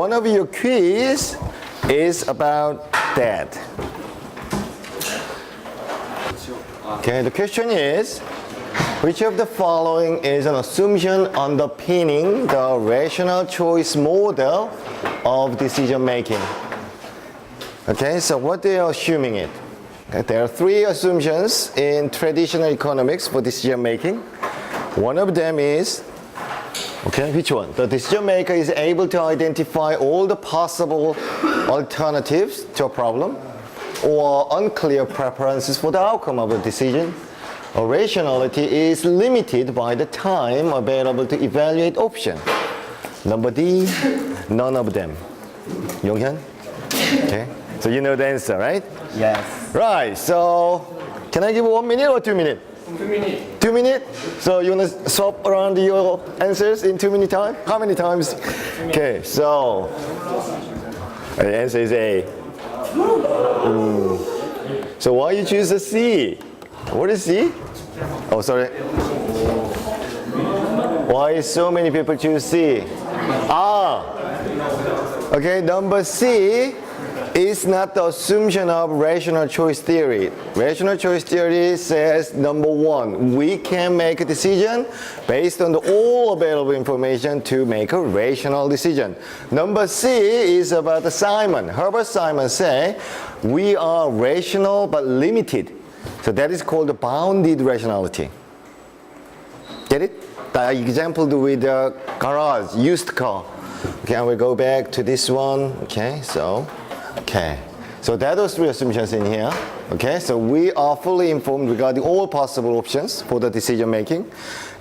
one of your quiz is about that. Okay, the question is, which of the following is an assumption underpinning the rational choice model of decision making? Okay, so what they are assuming it? Okay, there are three assumptions in traditional economics for decision making. One of them is, okay, which one? The decision maker is able to identify all the possible alternatives to a problem or unclear preferences for the outcome of a decision. Or rationality is limited by the time available to evaluate options. Number D, none of them. Yonghyun? Okay, so you know the answer, right? Yes. Right, so can I give 1 minute or 2 minutes? 2 minutes. 2 minutes? So you want to swap around your answers in 2 minute time? How many times? Okay, so the answer is A. So why you choose a C? What is C? Oh, sorry. Why so many people choose C? Okay, number C is not the assumption of rational choice theory. Rational choice theory says, number one, we can make a decision based on all available information to make a rational decision. Number C is about Simon. Herbert Simon say, we are rational but limited. So that is called bounded rationality. Get it? The example with the garage, used car. Okay, I will go back to this one. Okay, so that was three assumptions in here. Okay, so we are fully informed regarding all possible options for the decision making,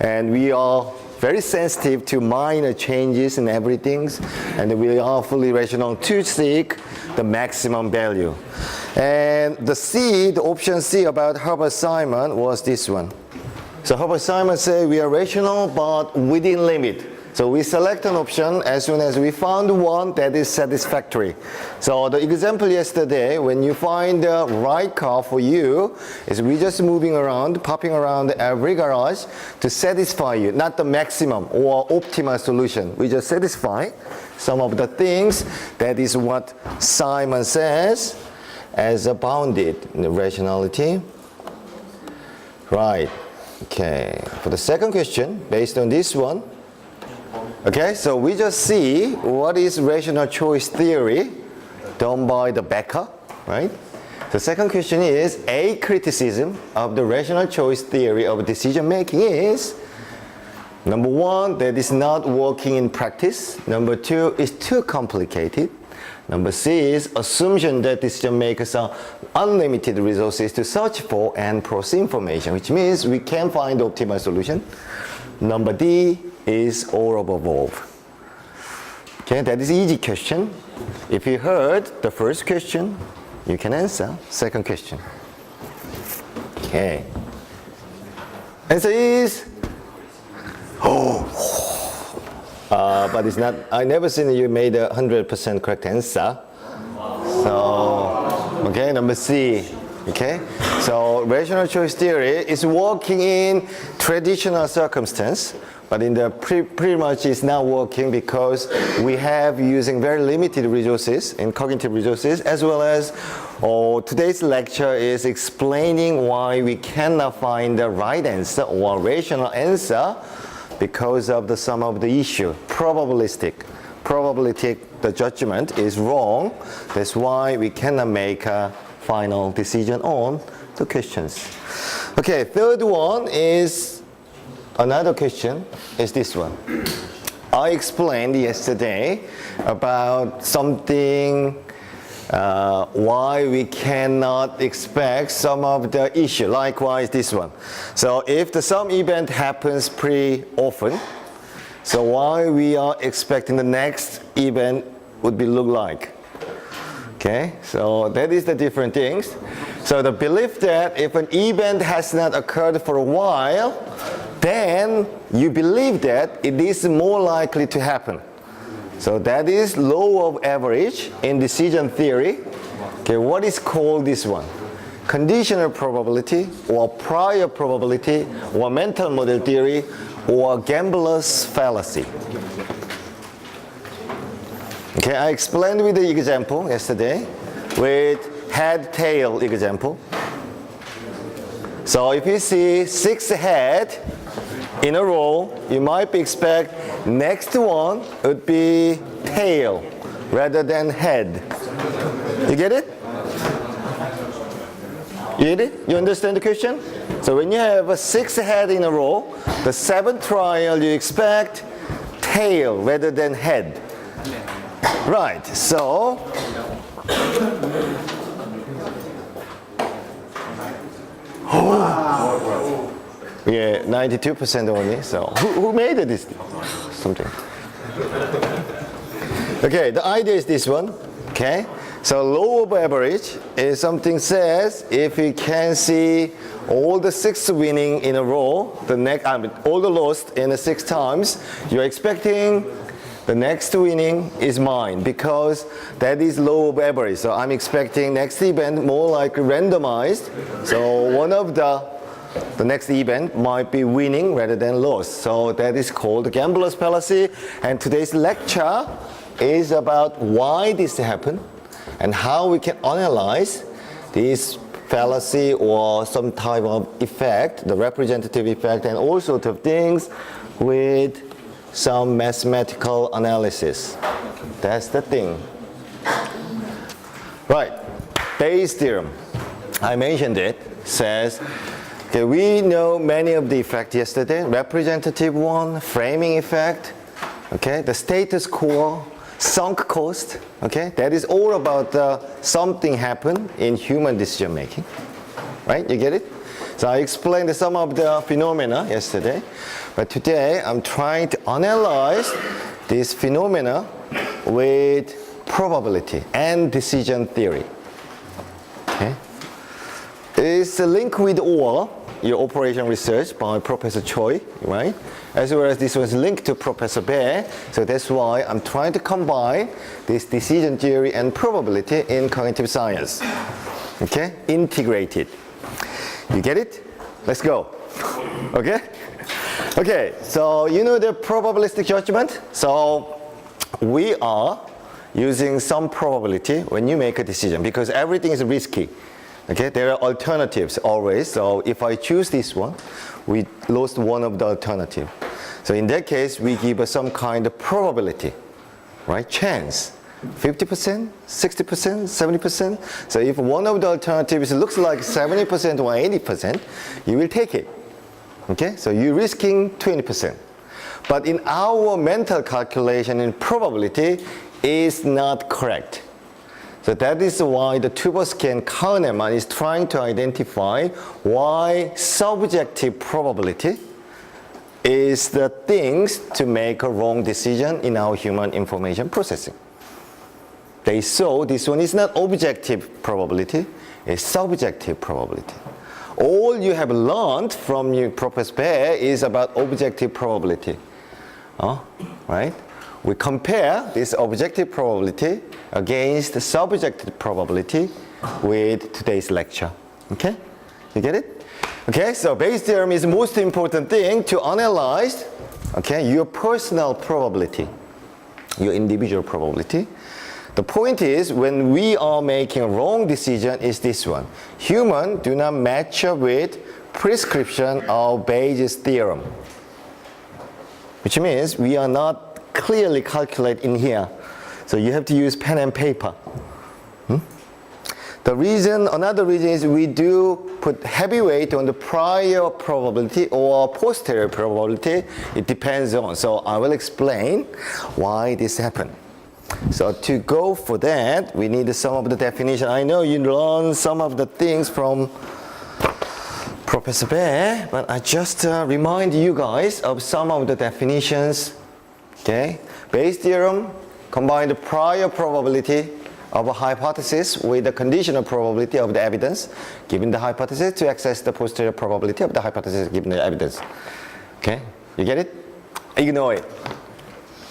and we are very sensitive to minor changes in everything, and we are fully rational to seek the maximum value. And the C, the option C about Herbert Simon was this one. So Herbert Simon said we are rational but within limit. So we select an option as soon as we found one that is satisfactory. So the example yesterday, when you find the right car for you, is we just moving around, popping around every garage to satisfy you, not the maximum or optimal solution. We just satisfy some of the things. That is what Simon says as a bounded rationality. Right. Okay. For the second question, based on this one, okay, so we just see what is rational choice theory done by the Becker, right? The second question is, a criticism of the rational choice theory of decision making is, number one, that is not working in practice. Number two, is too complicated. Number C is assumption that decision makers are unlimited resources to search for and process information, which means we can find the optimal solution. Number D is all of above. Okay, that is easy question. If you heard the first question, you can answer second question. Okay. Answer is but it's not. I never seen you made 100% correct answer. So okay, number C. Okay, so rational choice theory is working in traditional circumstance, but in the pretty much it's not working because we have using very limited resources and cognitive resources, as well as today's lecture is explaining why we cannot find the right answer or rational answer because of the sum of the issue, probability, the judgment is wrong. That's why we cannot make a final decision on the questions. Okay, third one is another question, is this one. I explained yesterday about something why we cannot expect some of the issue. Likewise, this one. So if some event happens pretty often, so why we are expecting the next event would be look like. Okay, so that is the different things. So the belief that if an event has not occurred for a while, then you believe that it is more likely to happen. So that is law of average in decision theory. Okay, what is called this one? Conditional probability or prior probability or mental model theory or gambler's fallacy. Okay, I explained with the example yesterday with head-tail example. So if you see 6 head in a row, you might expect next one would be tail rather than head. You get it? You get it? You understand the question? So when you have a 6 head in a row, the 7th trial you expect tail rather than head. Right, so yeah, 92% only. So who made this? Something. Okay, the idea is this one. Okay, so law of average is something says if you can see all the 6 winning in a row, all the lost in the 6 times, you're expecting the next winning is mine because that is law of average. So I'm expecting next event more like randomized. So one of the next event might be winning rather than lost. So that is called the gambler's fallacy. And today's lecture is about why this happened and how we can analyze this fallacy or some type of effect, the representative effect, and all sorts of things with some mathematical analysis. That's the thing. Right, Bayes' theorem. I mentioned it, says, okay, we know many of the effects yesterday, representative one, framing effect, okay, the status quo, sunk cost, okay, that is all about something happened in human decision making, right, you get it? So I explained some of the phenomena yesterday, but today I'm trying to analyze this phenomena with probability and decision theory. Okay? It's a link with OR, your operation research by Professor Choi, right? As well as this was linked to Professor Bae, so that's why I'm trying to combine this decision theory and probability in cognitive science. Okay? Integrated. You get it? Let's go. Okay? Okay, so you know the probabilistic judgment? So we are using some probability when you make a decision because everything is risky. Okay, there are alternatives always. So if I choose this one, we lost one of the alternative. So in that case, we give some kind of probability, right? Chance. 50%, 60%, 70%. So if one of the alternatives looks like 70% or 80%, you will take it. Okay, so you're risking 20%. But in our mental calculation in probability is not correct. So that is why the Tversky and Kahneman is trying to identify why subjective probability is the things to make a wrong decision in our human information processing. They saw this one is not objective probability, it's subjective probability. All you have learned from your Professor Bae is about objective probability. Right? We compare this objective probability against the subjective probability with today's lecture. Okay? You get it? Okay, so Bayes' theorem is the most important thing to analyze, okay, your personal probability, your individual probability. The point is, when we are making a wrong decision, is this one. Humans do not match up with prescription of Bayes' theorem. Which means we are not clearly calculated in here. So you have to use pen and paper. Another reason is we do put heavy weight on the prior probability or posterior probability. It depends on. So I will explain why this happened. So to go for that, we need some of the definition. I know you learned some of the things from Professor Bae, but I just remind you guys of some of the definitions. Okay, Bayes' theorem combine the prior probability of a hypothesis with the conditional probability of the evidence given the hypothesis to access the posterior probability of the hypothesis given the evidence. Okay, you get it? Ignore it.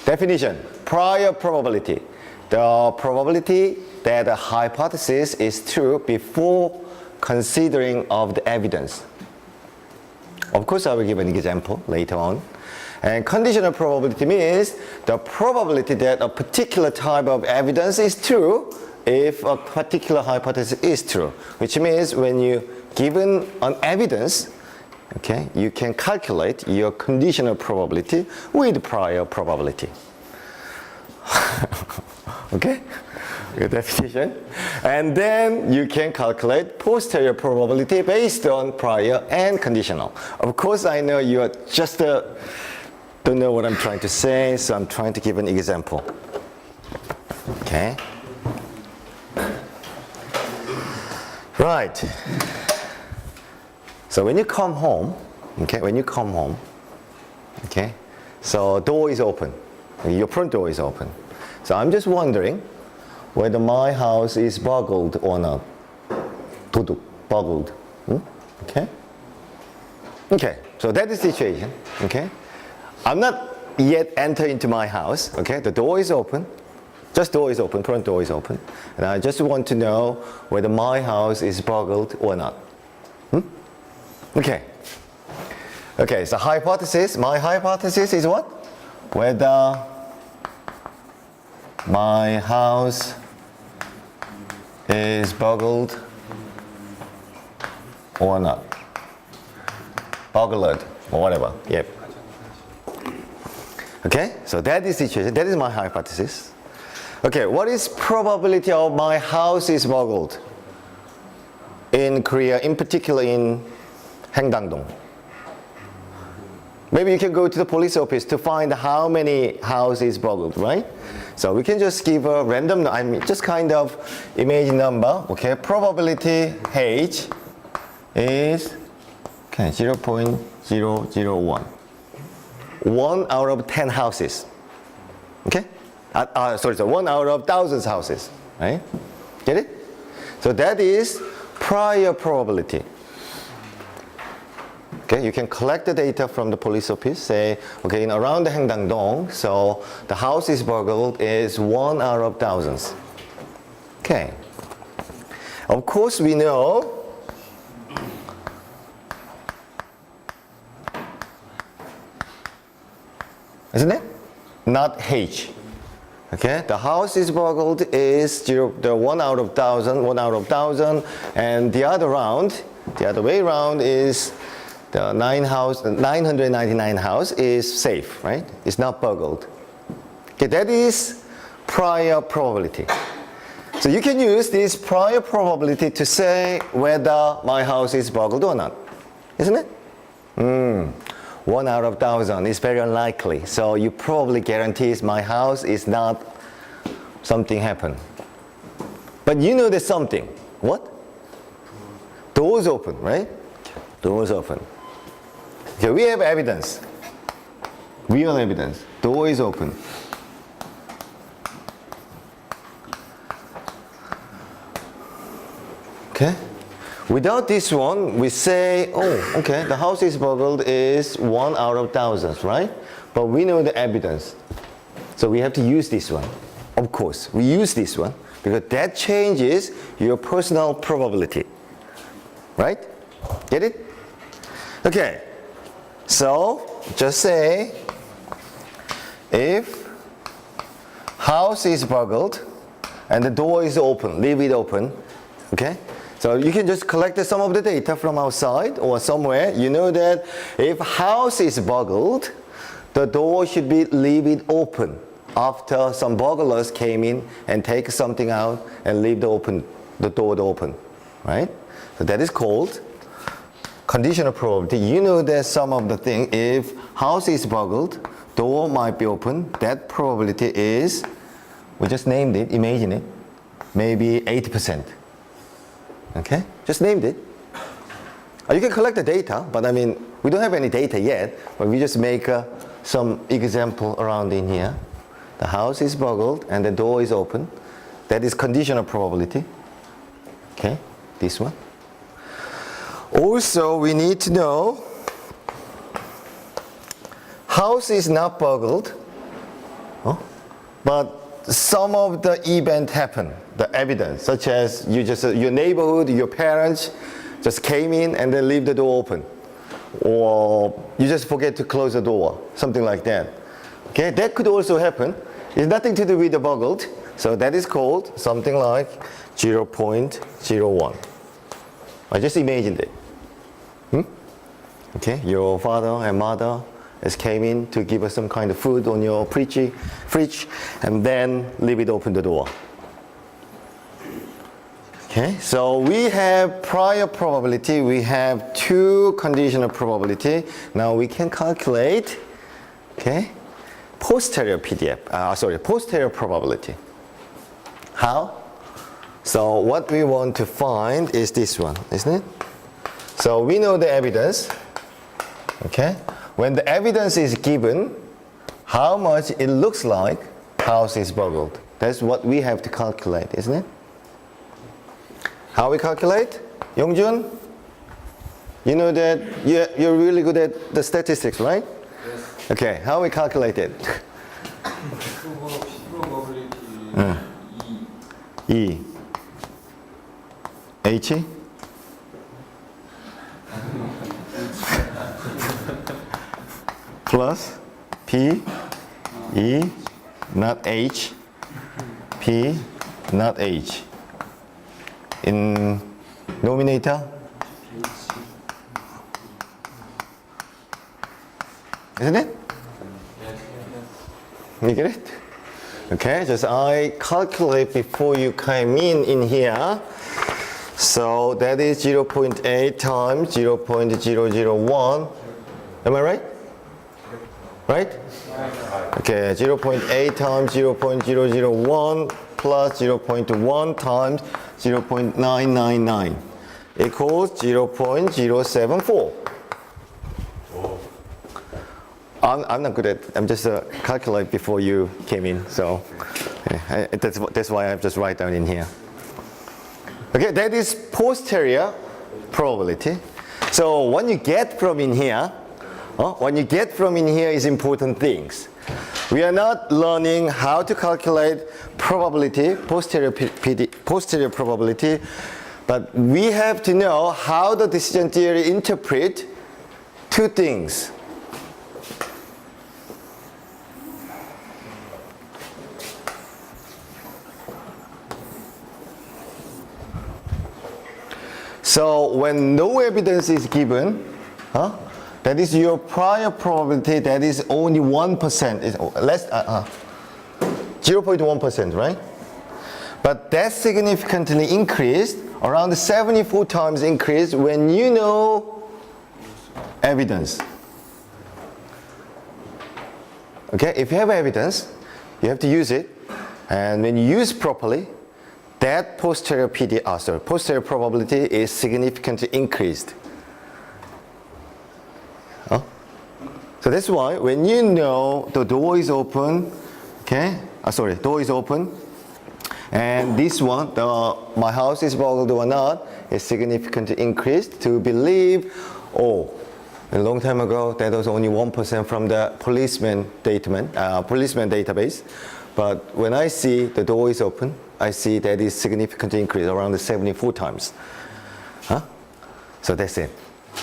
Definition, prior probability. The probability that a hypothesis is true before considering of the evidence. Of course, I will give an example later on. And conditional probability means the probability that a particular type of evidence is true if a particular hypothesis is true. Which means when you given an evidence, okay, you can calculate your conditional probability with prior probability. Okay? Good definition. And then you can calculate posterior probability based on prior and conditional. Of course, I know you are just don't know what I'm trying to say, so I'm trying to give an example. Okay? Right. So when you come home, okay, so door is open. Your front door is open. So I'm just wondering whether my house is burgled or not. Burgled. Okay? Okay, so that is the situation. Okay? I'm not yet enter into my house. Okay? The door is open. Just door is open, front door is open. And I just want to know whether my house is burgled or not. Okay. Okay, so hypothesis. My hypothesis is what? Whether my house is burgled or not. Burgled or whatever. Yep. Okay, so that is the situation. That is my hypothesis. Okay, what is probability of my house is burgled in Korea, in particular in Haengdangdong? Maybe you can go to the police office to find how many houses burgled, right? So we can just give a random, I mean, just kind of imagine number. Okay, probability H is 0.001. 1 out of 10 houses. Okay? So 1 out of thousands houses, right? Get it? So that is prior probability. Okay, you can collect the data from the police office, say, okay, in around the Haengdangdong, so the house is burgled is 1 out of thousands. Okay. Of course, we know isn't it? Not H. Okay, the house is burgled is the 1 out of 1,000, 1 out of 1,000, and the other way around is the 999 house is safe, right? It's not burgled. Okay, that is prior probability. So you can use this prior probability to say whether my house is burgled or not, isn't it? 1 out of 1,000 is very unlikely. So you probably guarantees my house is not something happened. But you know there's something. What? Doors open, right? Doors open. Okay, we have evidence. Real evidence. Door is open. Okay? Without this one, we say, oh, okay, the house is burgled is 1 out of thousands, right? But we know the evidence. So we have to use this one. Of course, we use this one because that changes your personal probability. Right? Get it? Okay. So, just say, if house is burgled and the door is open, leave it open, okay? So you can just collect some of the data from outside or somewhere. You know that if house is burgled, the door should be leave it open after some burglars came in and take something out and leave the door open, right? So that is called conditional probability. You know that some of the thing, if house is burgled, door might be open. That probability is, we just named it, imagine it, maybe 80%. Okay, just named it. You can collect the data, but I mean, we don't have any data yet, but we just make some example around in here. The house is burgled and the door is open. That is conditional probability. Okay, this one. Also, we need to know house is not burgled, but some of the event happened, the evidence, such as your neighborhood, your parents just came in and they leave the door open. or you just forget to close the door, something like that. Okay, that could also happen. It's nothing to do with the boggled, so that is called something like 0.01. I just imagined it. Okay, your father and mother has came in to give us some kind of food on your fridge, and then leave it open the door. Okay, so we have prior probability, we have two conditional probability. Now we can calculate, okay, posterior probability. How? So what we want to find is this one, isn't it? So we know the evidence, okay? When the evidence is given, how much it looks like house is boggled. That's what we have to calculate, isn't it? How we calculate? Yongjun? You know that you're really good at the statistics, right? Yes. Okay, how we calculate it? E. H? Plus P, E, not H, P, not H. In nominator? Isn't it? You get it? Okay, just I calculate before you came in here. So that is 0.8 times 0.001. Am I right? Right? Okay, 0.8 times 0.001 plus 0.1 times 0.999 equals 0.074. I'm not good at, I'm just calculate before you came in, so that's why I just write down in here. Okay, that is posterior probability. So what you get from in here, is important things. We are not learning how to calculate probability, posterior probability, but we have to know how the decision theory interpret two things. So when no evidence is given, that is your prior probability, that is only 1%, is less, 0.1%, right? But that significantly increased, around 74 times increased when you know evidence. Okay, if you have evidence, you have to use it, and when you use properly, that posterior probability is significantly increased. So that's why when you know the door is open, door is open, and this one, my house is boggled or not, is significantly increased to believe, a long time ago that was only 1% from the policeman database, but when I see the door is open, I see that is significantly increased, around 74 times. So that's it.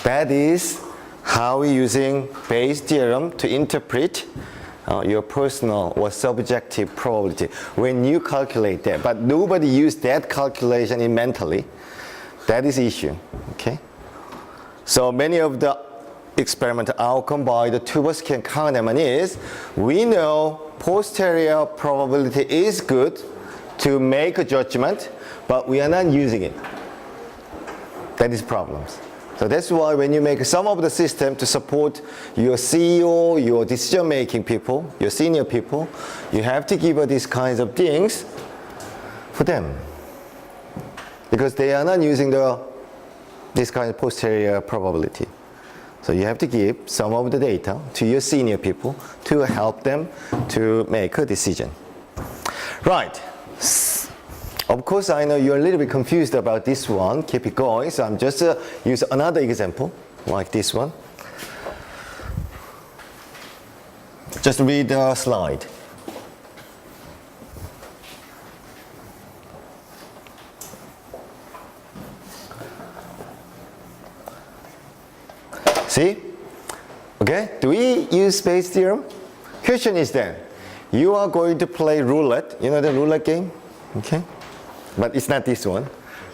That is how we're using Bayes' theorem to interpret your personal or subjective probability when you calculate that. But nobody used that calculation in mentally. That is the issue. Okay. So many of the experimental outcome by the two of us can count them is we know posterior probability is good to make a judgment, but we are not using it. That is problems. So that's why when you make some of the system to support your CEO, your decision-making people, your senior people, you have to give these kinds of things for them. Because they are not using this kind of posterior probability. So you have to give some of the data to your senior people to help them to make a decision. Right. Of course, I know you're a little bit confused about this one. Keep it going. So I'm just use another example like this one. Just read the slide. See? Okay, do we use Bayes' theorem? Question is then, you are going to play roulette. You know the roulette game? Okay, but it's not this one.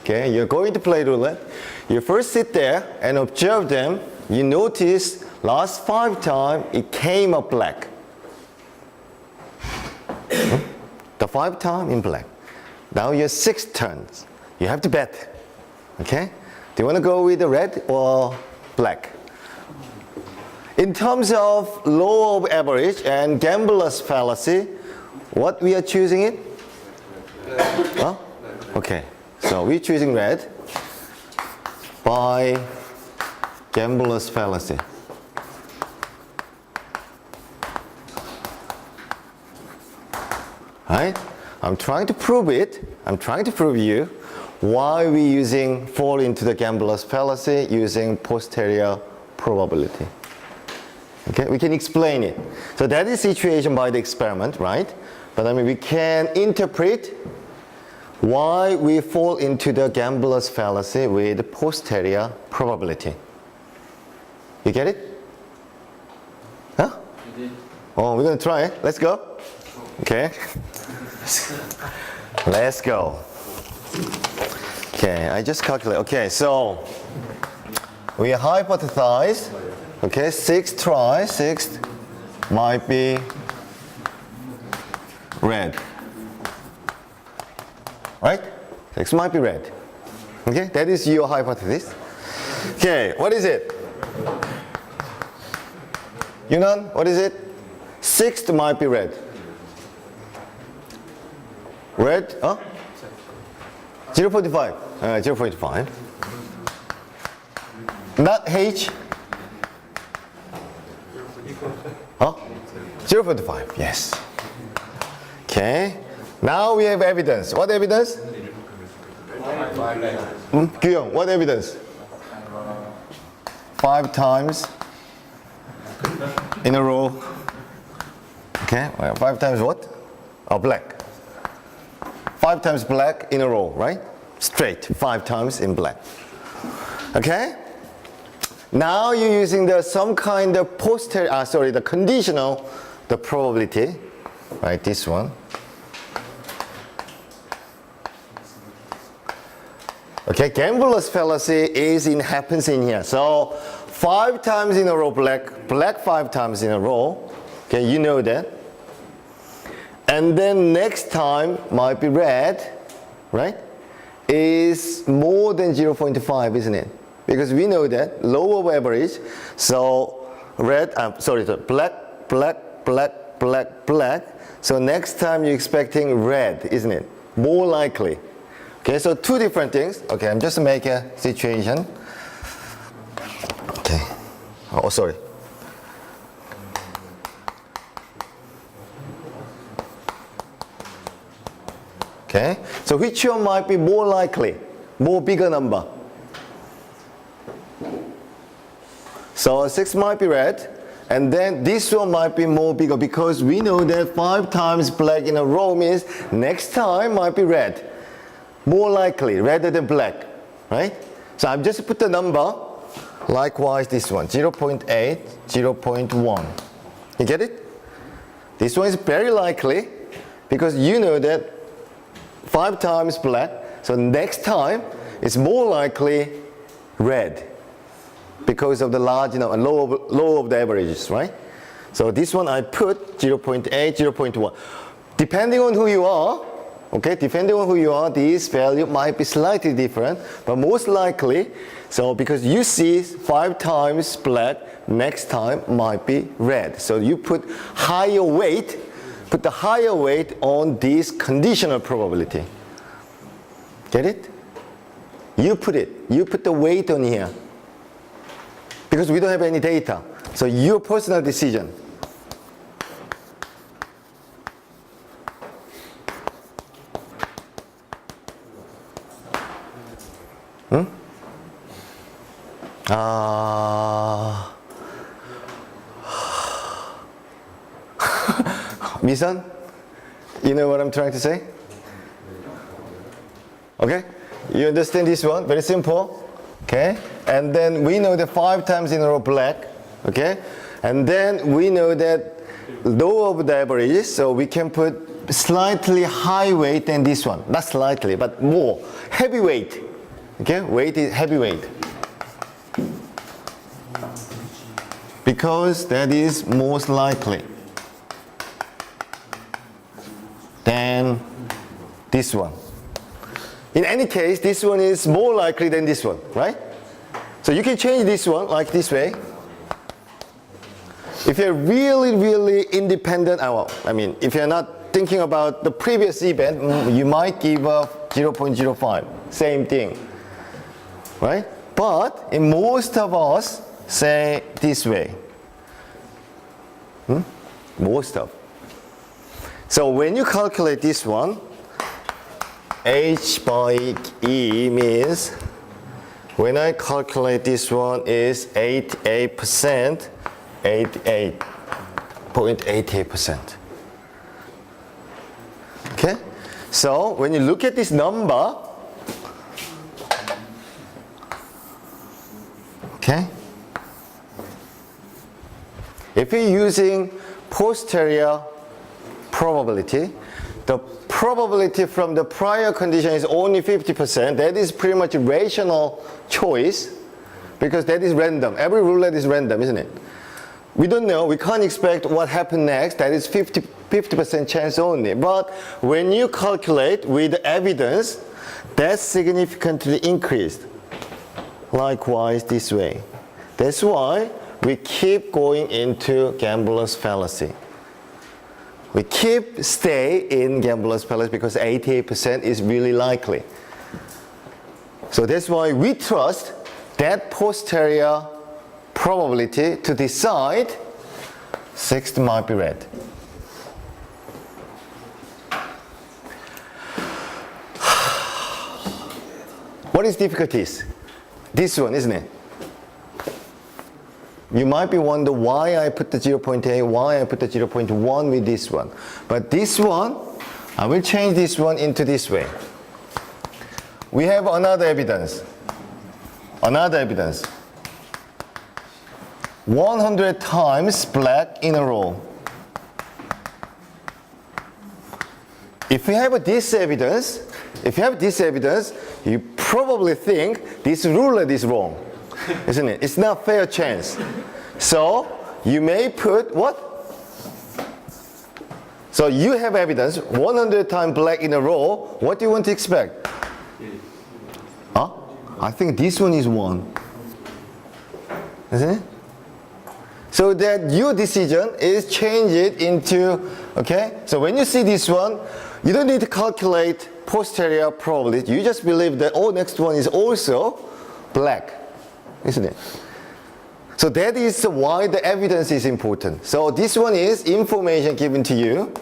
Okay, you're going to play roulette. You first sit there and observe them. You notice last 5 times it came up black. The 5 times in black. Now your 6 turns. You have to bet. Okay? Do you want to go with the red or black? In terms of law of average and gambler's fallacy, what we are choosing it? Huh? Okay. So we're choosing red by gambler's fallacy. Right? I'm trying to prove it. I'm trying to prove you why we fall into the gambler's fallacy using posterior probability. Okay, we can explain it. So that is situation by the experiment, right? But I mean, we can interpret why we fall into the gambler's fallacy with posterior probability. You get it? Huh? Oh, we're going to try it. Let's go. Okay. Let's go. Okay, I just calculate. Okay, so we hypothesize. Okay, 6 tries. 6 might be red. Right? 6 might be red. Okay, that is your hypothesis. Okay, what is it? Yunan, what is it? 6 might be red. Red? Huh? 0.5. 0.5. Not H. Huh? 0.5. Yes. Okay. Now we have evidence. What evidence? Kyung, what evidence? 5 times in a row. Okay. 5 times what? Oh, black. 5 times black in a row, right? Straight, 5 times in black. Okay? Now you're using some kind of the conditional, the probability, right? This one. Okay, gambler's fallacy happens in here. So 5 times in a row black, black 5 times in a row. Okay, you know that. And then next time might be red, right? Is more than 0.5, isn't it? Because we know that low of average. So black, black, black, black, black. So next time you're expecting red, isn't it? More likely. Okay, so 2 different things. Okay, I'm just make a situation. Okay. Oh, sorry. Okay, so which one might be more likely, more bigger number? So 6 might be red, and then this one might be more bigger because we know that 5 times black in a row means next time might be red. More likely, rather than black, right? So I've just put the number, likewise this one, 0.8, 0.1. You get it? This one is very likely because you know that 5 times black, so next time it's more likely red because of the large, low of the averages, right? So this one I put 0.8, 0.1. Depending on who you are, okay, depending on who you are, this value might be slightly different, but most likely, so because you see 5 times black, next time might be red. So you put the higher weight on this conditional probability. Get it? You put the weight on here. Because we don't have any data. So your personal decision. Misan, you know what I'm trying to say? Okay? You understand this one? Very simple. Okay? And then we know that 5 times in a row black. Okay? And then we know that low of the averages, so we can put slightly high weight than this one. Not slightly, but more. Heavy weight. Okay, weight is heavy weight. Because that is most likely than this one. In any case, this one is more likely than this one, right? So you can change this one like this way. If you're really, really independent, if you're not thinking about the previous event, you might give up 0.05. Same thing, right? But in most of us, say this way. Most of. So when you calculate this one, H by E means when I calculate this one is 88%, 88.88%. Okay? So when you look at this number, okay? If you're using posterior probability, the probability from the prior condition is only 50%. That is pretty much a rational choice because that is random. Every roulette is random, isn't it? We don't know. We can't expect what happened next. That is 50% chance only. But when you calculate with evidence, that's significantly increased. Likewise, this way. That's why we keep going into gambler's fallacy. We stay in gambler's fallacy because 88% is really likely. So that's why we trust that posterior probability to decide 60 might be red. What is difficulties? This one, isn't it? You might be wondering why I put the 0.8, why I put the 0.1 with this one. But this one, I will change this one into this way. We have another evidence. 100 times black in a row. If you have this evidence, you probably think this roulette is wrong, isn't it? It's not fair chance. So you may put what? So you have evidence 100 times black in a row. What do you want to expect? Huh? I think this one is 1, isn't it? So that your decision is change it into, okay? So when you see this one, you don't need to calculate posterior probability. You just believe that, oh, next one is also black, isn't it? So that is why the evidence is important. So this one is information given to you.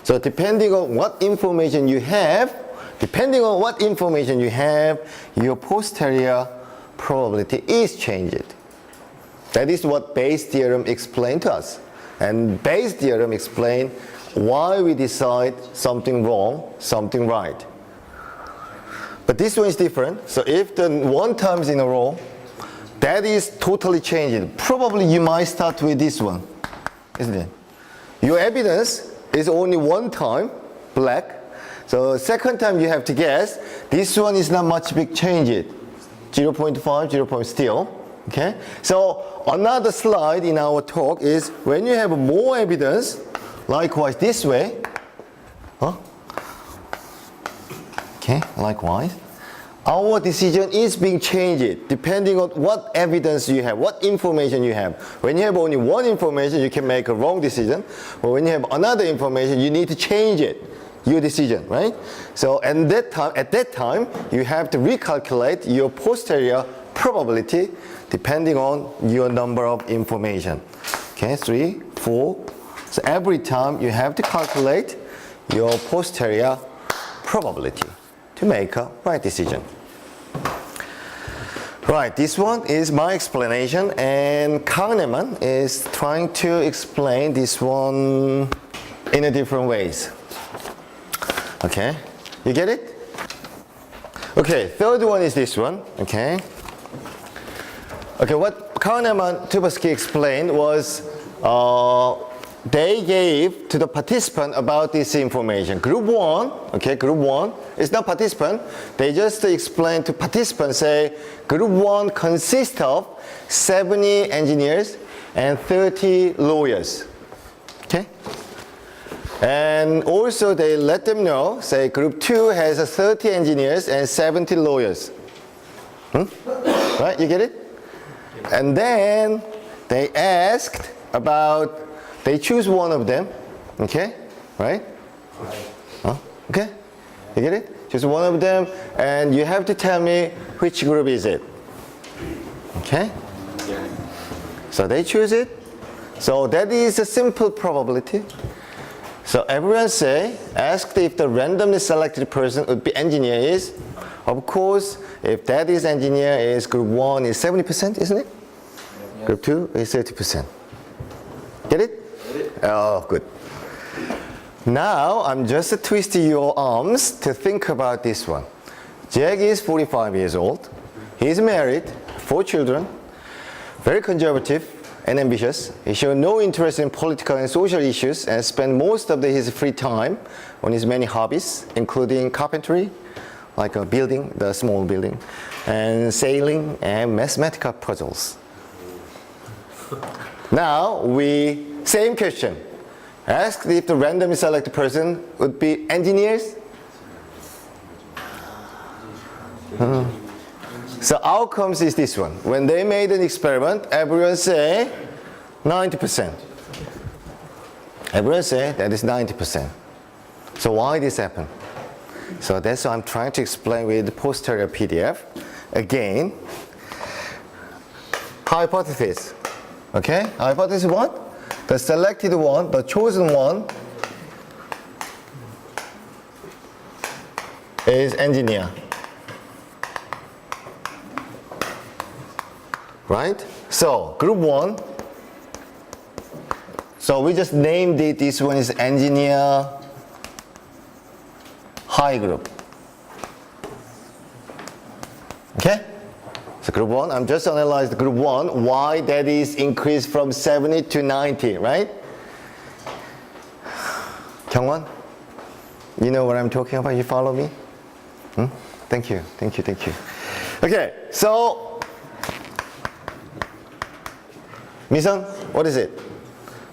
So depending on what information you have, your posterior probability is changed. That is what Bayes' theorem explained to us. And Bayes' theorem explained why we decide something wrong, something right. But this one is different. So if the 1 times in a row, that is totally changed. Probably you might start with this one, isn't it? Your evidence is only 1 time black. So second time you have to guess. This one is not much big change. 0.5, 0. Still. Okay. So another slide in our talk is when you have more evidence, likewise this way. Okay. Likewise, our decision is being changed depending on what evidence you have, what information you have. When you have only one information, you can make a wrong decision. But when you have another information, you need to change it, your decision, right? So at that time, you have to recalculate your posterior probability depending on your number of information. Okay, 3, 4. So every time you have to calculate your posterior probability to make a right decision. Right, this one is my explanation, and Kahneman is trying to explain this one in a different ways. Okay, you get it? Okay, third one is this one. Okay. Okay, what Kahneman Tversky explained was they gave to the participant about this information. Group 1, okay, group 1 is not participant. They just explain to participants, say, group 1 consists of 70 engineers and 30 lawyers. Okay? And also they let them know, say, group 2 has 30 engineers and 70 lawyers. Right, you get it? And then they asked about, they choose one of them, okay, right? Okay, you get it? Choose one of them, and you have to tell me which group is it, okay? So they choose it. So that is a simple probability. So everyone say, asked if the randomly selected person would be engineer is, of course, if that is engineer is group 1 is 70%, isn't it? Yes. Group 2 is 30%. Get it? Oh, good. Now, I'm just twisting your arms to think about this one. Jack is 45 years old. He's married, 4 children, very conservative and ambitious. He showed no interest in political and social issues and spent most of his free time on his many hobbies, including carpentry, like a building, the small building, and sailing and mathematical puzzles. Now, same question. Asked if the randomly selected person would be engineers. So outcomes is this one. When they made an experiment, everyone say 90%. Everyone say that is 90%. So why this happened? So that's what I'm trying to explain with the posterior PDF. Again, hypothesis. Okay, hypothesis 1. The selected one, the chosen one, is engineer. Right? So, group 1. So we just named it, this one is engineer high group. Okay? So group 1, I'm just analyzing group 1, why that is increased from 70 to 90, right? Kyungwon, you know what I'm talking about? You follow me? Thank you. Okay, so, Misun, what is it?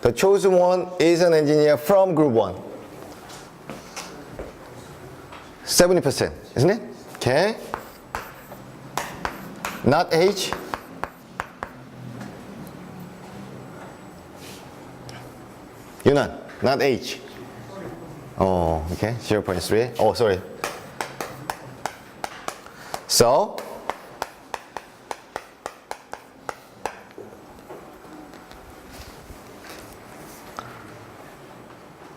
The chosen one is an engineer from group 1. 70%, isn't it? Okay. Not age. Yunan, not age. Oh, okay, 0.3. Oh, sorry. So,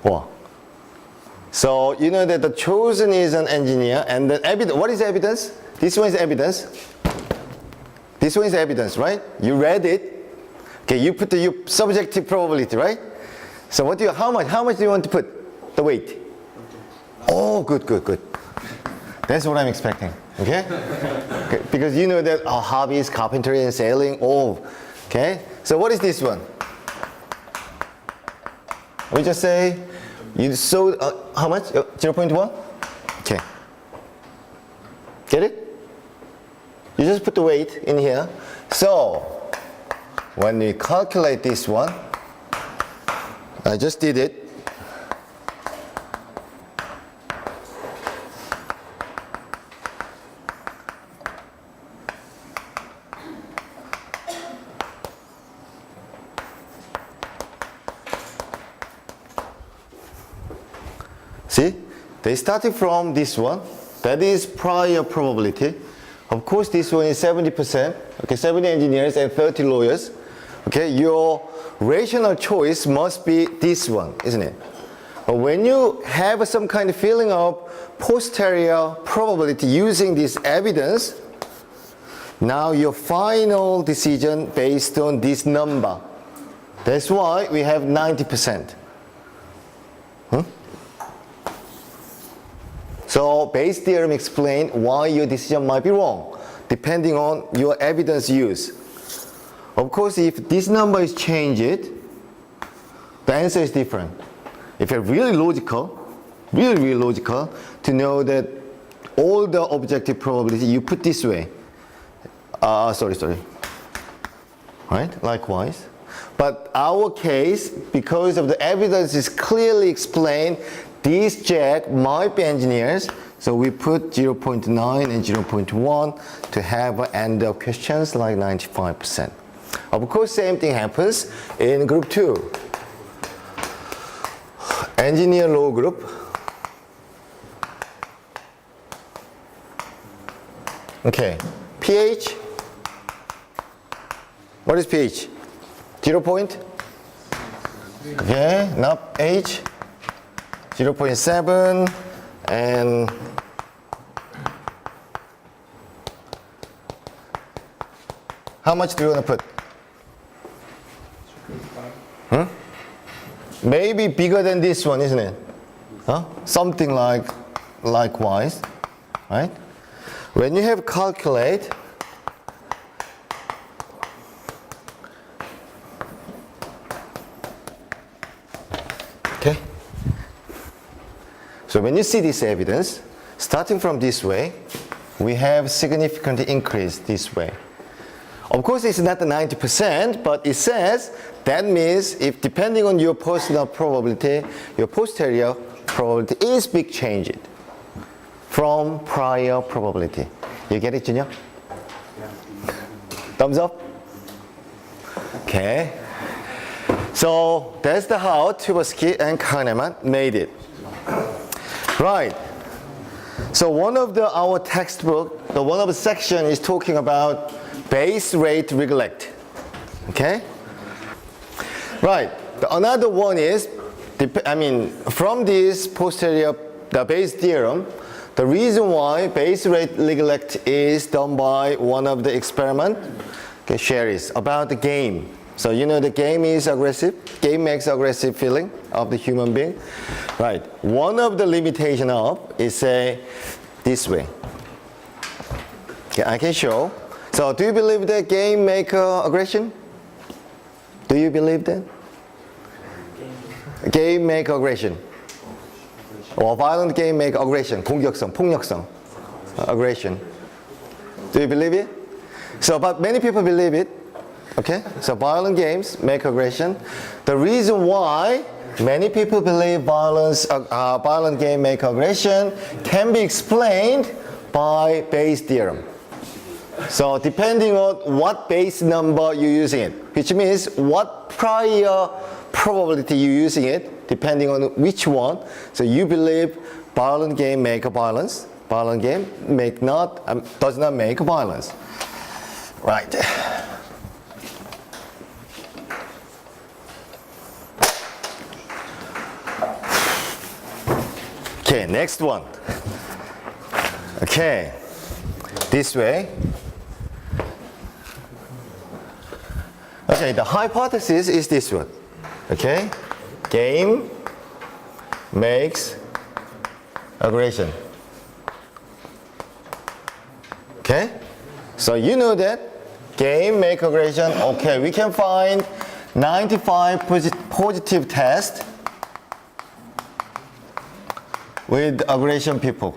what? So, you know that the chosen is an engineer, and the evidence, what is evidence? This one is evidence. This one is evidence, right? You read it. Okay, you put your subjective probability, right? So what do you, how much do you want to put the weight? Oh, good. That's what I'm expecting, okay? Okay, because you know that our hobby is carpentry and sailing. Oh, okay? So what is this one? We just say, you sold, how much? 0.1? Okay. Get it? You just put the weight in here. So, when we calculate this one, I just did it. See, they started from this one. That is prior probability. Of course, this one is 70%. Okay, 70 engineers and 30 lawyers. Okay, your rational choice must be this one, isn't it? But when you have some kind of feeling of posterior probability using this evidence, now your final decision based on this number. That's why we have 90%. So Bayes' theorem explains why your decision might be wrong, depending on your evidence use. Of course, if this number is changed, the answer is different. If you're really logical, really logical, to know that all the objective probability you put this way. Sorry. Right? Likewise. But our case, because of the evidence is clearly explained, these jack might be engineers, so we put 0.9 and 0.1 to have an end of questions like 95%. Of course, same thing happens in group 2. Engineer law group. Okay, pH. What is pH? 0 point? Okay, not H. 0.7 and how much do you want to put? Maybe bigger than this one, isn't it? Huh? Something like likewise, right? When you have calculate, okay? So when you see this evidence, starting from this way, we have significantly increased this way. Of course, it's not the 90%, but it says that means if depending on your personal probability, your posterior probability is big changed from prior probability. You get it, Junior? Yeah. Thumbs up? Okay. So that's the how Tversky and Kahneman made it. Right. So one of our textbook, one of the section is talking about Bayes rate neglect. Okay? Right. Another one is, from this posterior, the Bayes theorem, the reason why Bayes rate neglect is done by one of the experiment, okay, Sherry's, about the game. So you know the game is aggressive. Game makes aggressive feeling of the human being. Right. One of the limitation of is say this way. Okay, I can show. So do you believe that game make aggression? Do you believe that? Game make aggression. Or violent game make aggression. 공격성, 폭력성. Aggression. Do you believe it? So, but many people believe it. Okay? So violent games make aggression. The reason why many people believe violent game make aggression can be explained by Bayes theorem. So depending on what Bayes number you're using it, which means what prior probability you're using it, depending on which one. So you believe violent game make a violence, violent game does not make a violence. Right. Okay, next one. Okay, this way. Okay, the hypothesis is this one. Okay, game makes aggression. Okay, so you know that game make aggression. Okay, we can find 95 positive test with aggression people.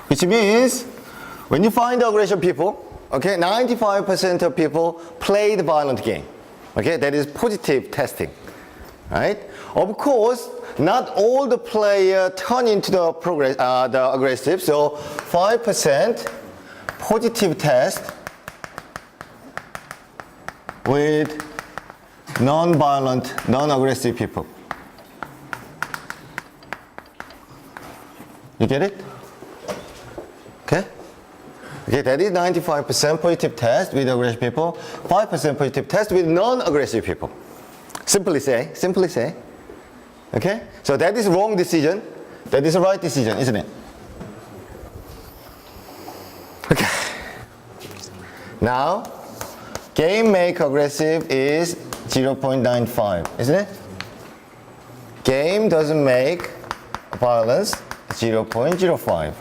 Which means when you find aggression people, okay, 95% of people play the violent game. Okay, that is positive testing, right? Of course, not all the players turn into the aggressive. So 5% positive test with non-violent, non-aggressive people. You get it? Okay? Okay, that is 95% positive test with aggressive people, 5% positive test with non-aggressive people. Simply say. Okay? So that is wrong decision. That is the right decision, isn't it? Okay. Now, game make aggressive is 0.95, isn't it? Game doesn't make violence 0.05.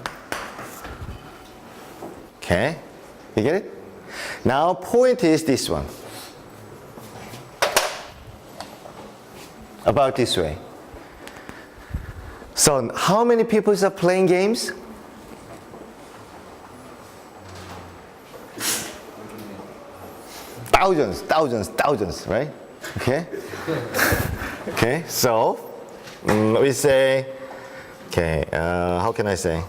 Okay, you get it? Now point is this one. About this way. So how many people are playing games? Thousands, right? Okay. Okay, so we say, okay, how can I say?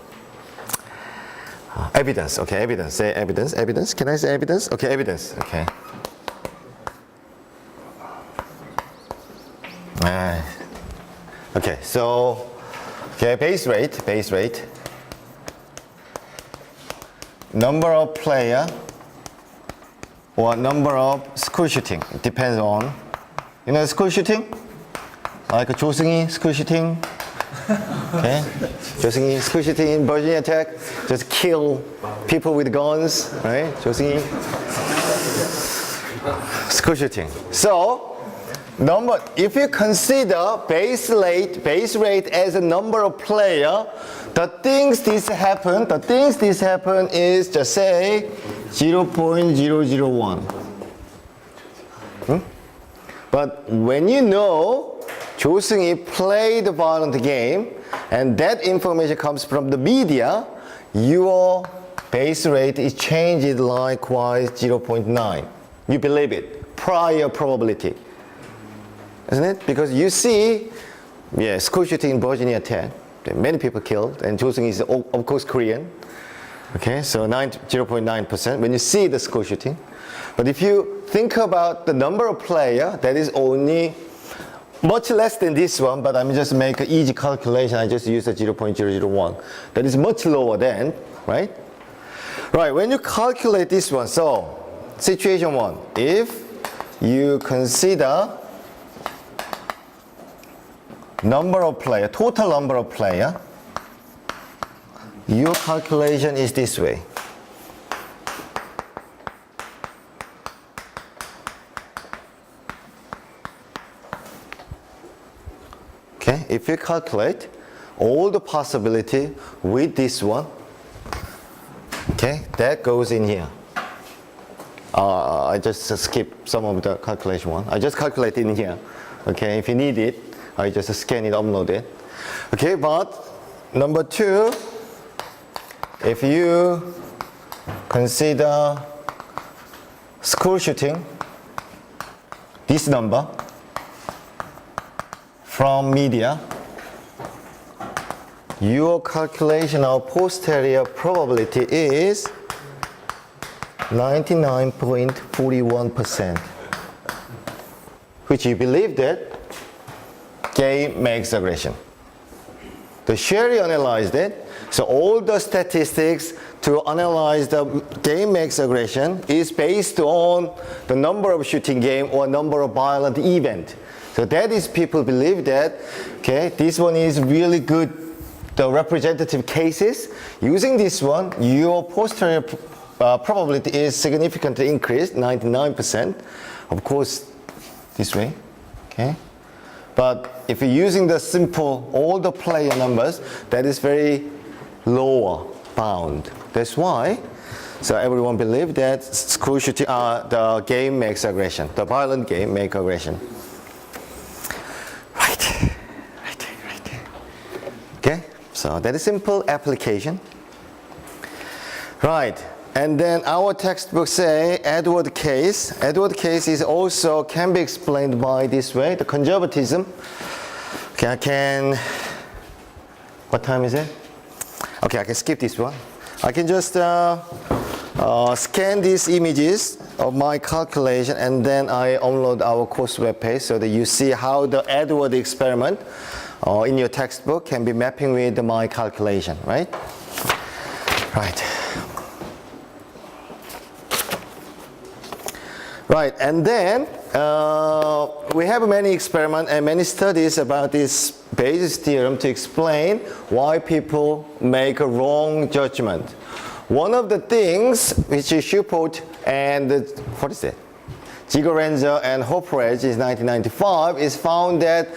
Evidence, okay, evidence, say evidence. Can I say evidence? Okay, evidence, okay. Okay, so, okay, base rate, number of player, or number of school shooting. It depends on, you know, school shooting? Like 조승희 school shooting. Okay? 조승희 school shooting in Virginia Tech. Just kill people with guns, right? 조승희. School shooting. So, if you consider base rate as a number of player, the things this happen is just say 0.001. But when you know 조승희 played a violent game and that information comes from the media, your base rate is changed likewise 0.9. You believe it, prior probability. Isn't it? Because you see, school shooting in Virginia Tech, many people killed, and 조승희 is of course Korean. Okay, so 0.9% when you see the school shooting. But if you think about the number of players, that is only much less than this one, but I'm just make an easy calculation. I just use a 0.001. That is much lower than, right? Right, when you calculate this one, so situation one, if you consider number of player, total number of player, your calculation is this way. Okay, if you calculate all the possibility with this one, okay, that goes in here. I just skip some of the calculation one. I just calculate in here. Okay, if you need it, I just scan it, upload it. Okay, but number two, if you consider school shooting, this number from media, your calculation of posterior probability is 99.41%, which you believe that game makes aggression. The Sherry analyzed it, so all the statistics to analyze the game makes aggression is based on the number of shooting game or number of violent event. So that is people believe that, okay, this one is really good, the representative cases. Using this one, your posterior probability is significantly increased, 99%. Of course, this way, okay? But if you're using the simple, all the player numbers, that is very lower bound. That's why, so everyone believes that school shooting, the game makes aggression. The violent game makes aggression. Right. Okay, so that is simple application. Right, and then our textbook say Edward case. Edward case is also can be explained by this way, the conservatism. Okay, I can, what time is it? Okay, I can skip this one. I can just scan these images of my calculation and then I upload our course webpage so that you see how the Edward experiment in your textbook can be mapping with my calculation, right? Right. Right, and then we have many experiments and many studies about this Bayes' theorem to explain why people make a wrong judgment. One of the things which is Shuport and what is it? Gigerenzer and Hopperedge in 1995 is found that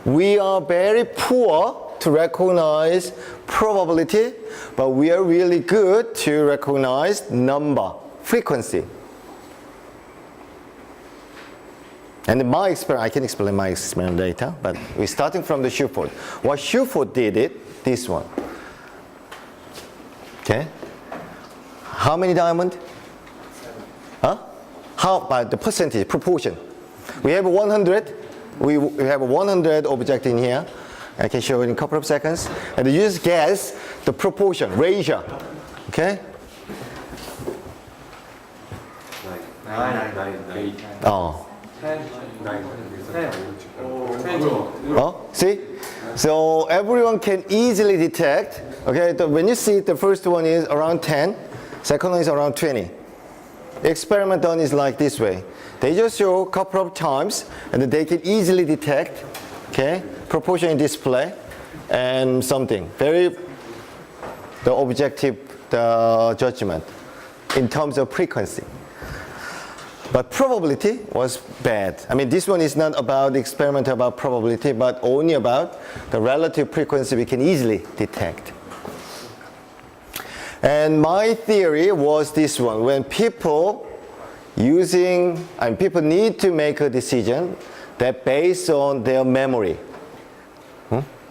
we are very poor to recognize probability, but we are really good to recognize number, frequency. And my experiment, I can explain my experiment later, but we're starting from the Shuford. What Shuford did it, this one. Okay? How many diamonds? 7. Huh? How about the percentage, proportion? We have 100. We have 100 object in here. I can show it in a couple of seconds. And you just guess the proportion, ratio. Okay? 9. Oh. 10. 10. Oh, see? So everyone can easily detect. Okay, when you see the first one is around 10, second one is around 20. Experiment done is like this way. They just show a couple of times and they can easily detect, okay, proportion in display and something. Very, the objective, the judgment in terms of frequency. But probability was bad. I mean, this one is not about the experiment about probability, but only about the relative frequency we can easily detect. And my theory was this one. When people people need to make a decision that based on their memory,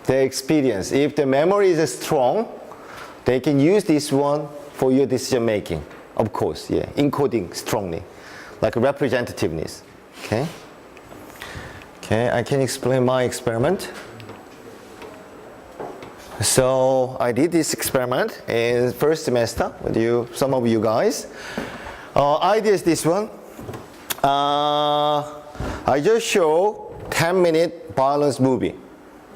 their experience. If the memory is strong, they can use this one for your decision making. Of course, yeah, encoding strongly, like representativeness. Okay. Okay, I can explain my experiment. So I did this experiment in first semester with you, some of you guys. Idea is this one. I just show 10-minute violence movie.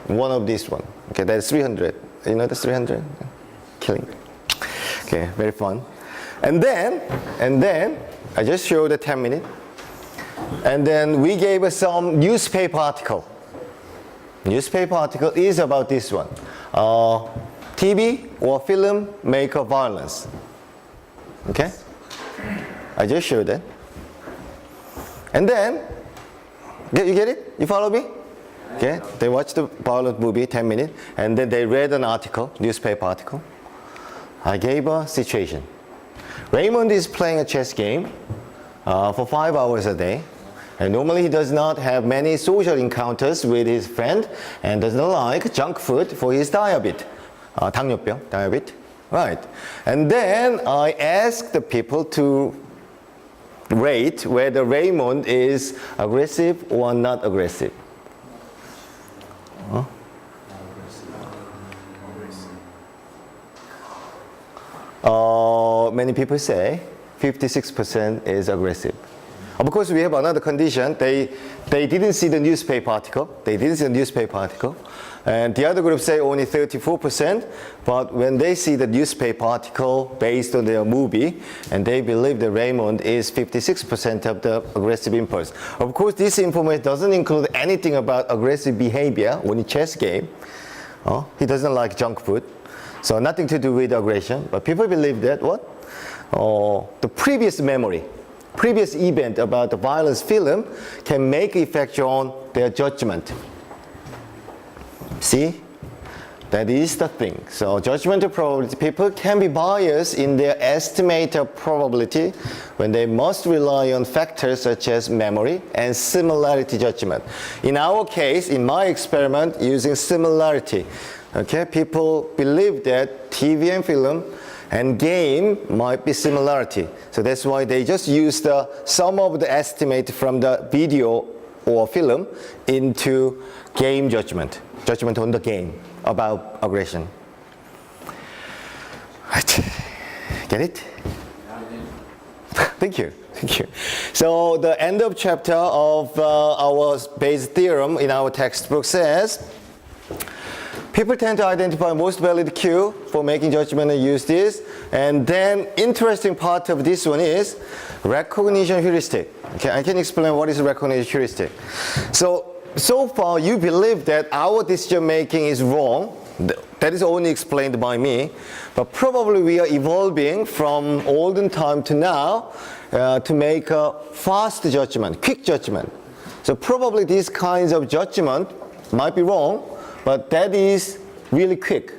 One of this one. Okay, that's 300. You know the 300? Killing. Okay, very fun. And then I just show the 10 minute. And then we gave some newspaper article. Newspaper article is about this one. TV or film make a violence. Okay? I just showed that. And then, you get it? You follow me? Okay? They watched the violent movie, 10 minutes, and then they read an article, newspaper article. I gave a situation. Raymond is playing a chess game for 5 hours a day. And normally he does not have many social encounters with his friend and does not like junk food for his diabetes. 당뇨병, diabetes. Right. And then I asked the people to rate whether Raymond is aggressive or not aggressive. Huh? Many people say 56% is aggressive. Of course, we have another condition. They didn't see the newspaper article. And the other group say only 34%. But when they see the newspaper article based on their movie, and they believe that Raymond is 56% of the aggressive impulse. Of course, this information doesn't include anything about aggressive behavior when he chess game. He doesn't like junk food. So nothing to do with aggression. But people believe that what? The previous memory. Previous event about the violence film can make effect on their judgment. See? That is the thing. So judgmental probability, people can be biased in their estimate of probability when they must rely on factors such as memory and similarity judgment. In our case, in my experiment, using similarity, okay, people believe that TV and film and game might be similarity. So that's why they just use the sum of the estimate from the video or film into game judgment. Judgment on the game about aggression. Right. Get it? Thank you. So the end of chapter of our Bayes theorem in our textbook says, people tend to identify most valid cue for making judgment and use this. And then interesting part of this one is recognition heuristic. Okay, I can explain what is recognition heuristic. So far you believe that our decision making is wrong. That is only explained by me. But probably we are evolving from olden time to now to make a fast judgment, quick judgment. So probably these kinds of judgment might be wrong. But that is really quick.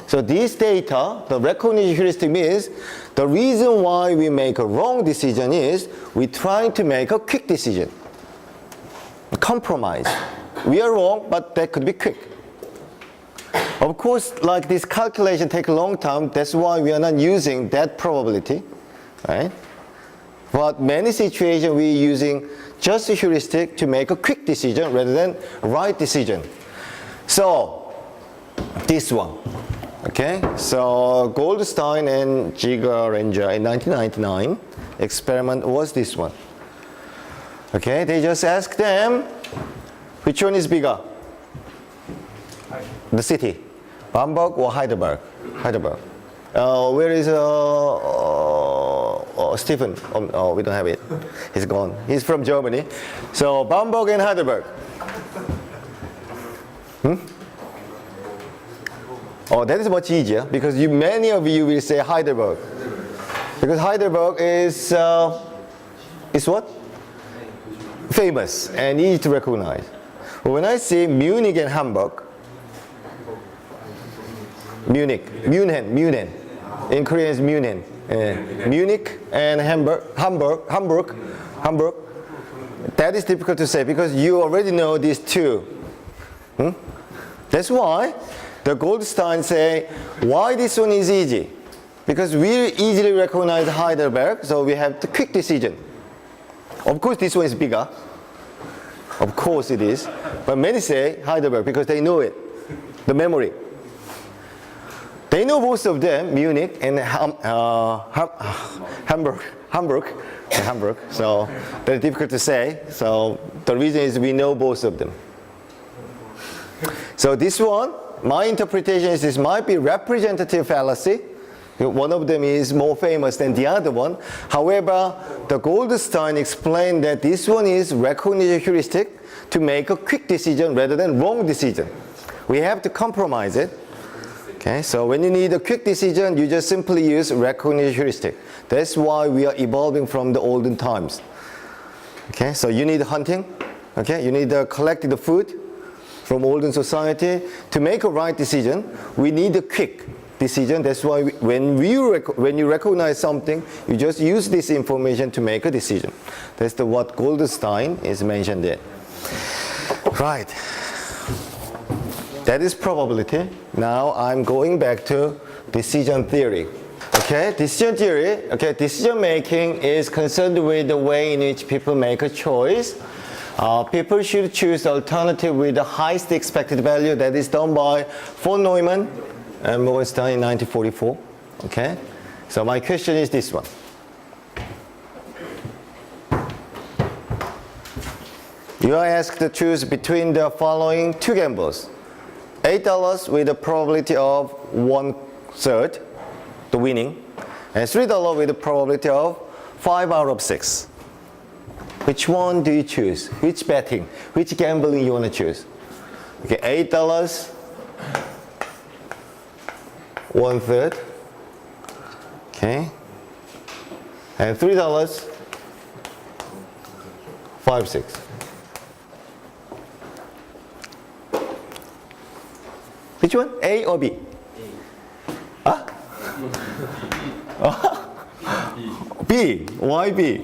So this data, the recognition heuristic means the reason why we make a wrong decision is we're trying to make a quick decision. A compromise. We are wrong, but that could be quick. Of course, like this calculation take a long time, that's why we are not using that probability, right? But many situations we're using just a heuristic to make a quick decision rather than right decision. So, this one. Okay, so Goldstein and Giger-Ranger in 1999 experiment was this one. Okay, they just asked them, which one is bigger? The city, Bamberg or Heidelberg? Heidelberg. Where is Stephen? Oh, we don't have it. He's gone. He's from Germany. So Bamberg and Heidelberg. Oh, that is much easier because many of you will say Heidelberg. Because Heidelberg is what? Famous and easy to recognize. But when I say Munich and Hamburg, Munich. In Korean is Munich. Munich and Hamburg. That is difficult to say because you already know these two. That's why the Goldstein say, why this one is easy? Because we easily recognize Heidelberg, so we have the quick decision. Of course, this one is bigger. Of course it is. But many say Heidelberg because they know it, the memory. They know both of them, Munich and Hamburg. So they're difficult to say. So the reason is we know both of them. So this one, my interpretation is this might be representative fallacy. One of them is more famous than the other one. However, the Goldstein explained that this one is recognition heuristic to make a quick decision rather than wrong decision. We have to compromise it. Okay, so when you need a quick decision, you just simply use recognition heuristic. That's why we are evolving from the olden times. Okay, so you need hunting. Okay, you need collecting the food from olden society. To make a right decision, we need a quick decision. That's why when you recognize something, you just use this information to make a decision. That's what Goldstein is mentioned there. Right. That is probability. Now I'm going back to decision theory. Okay, decision theory. Okay, decision making is concerned with the way in which people make a choice. People should choose the alternative with the highest expected value. That is done by von Neumann and Morgenstern in 1944. Okay, so my question is this one. You are asked to choose between the following two gambles. $8 with a probability of 1/3, the winning, and $3 with a probability of 5 out of 6. Which one do you choose? Which betting? Which gambling you want to choose? Okay, $8, 1/3. Okay, and $3, 5/6. Which one? A or B? Huh? B. Why B?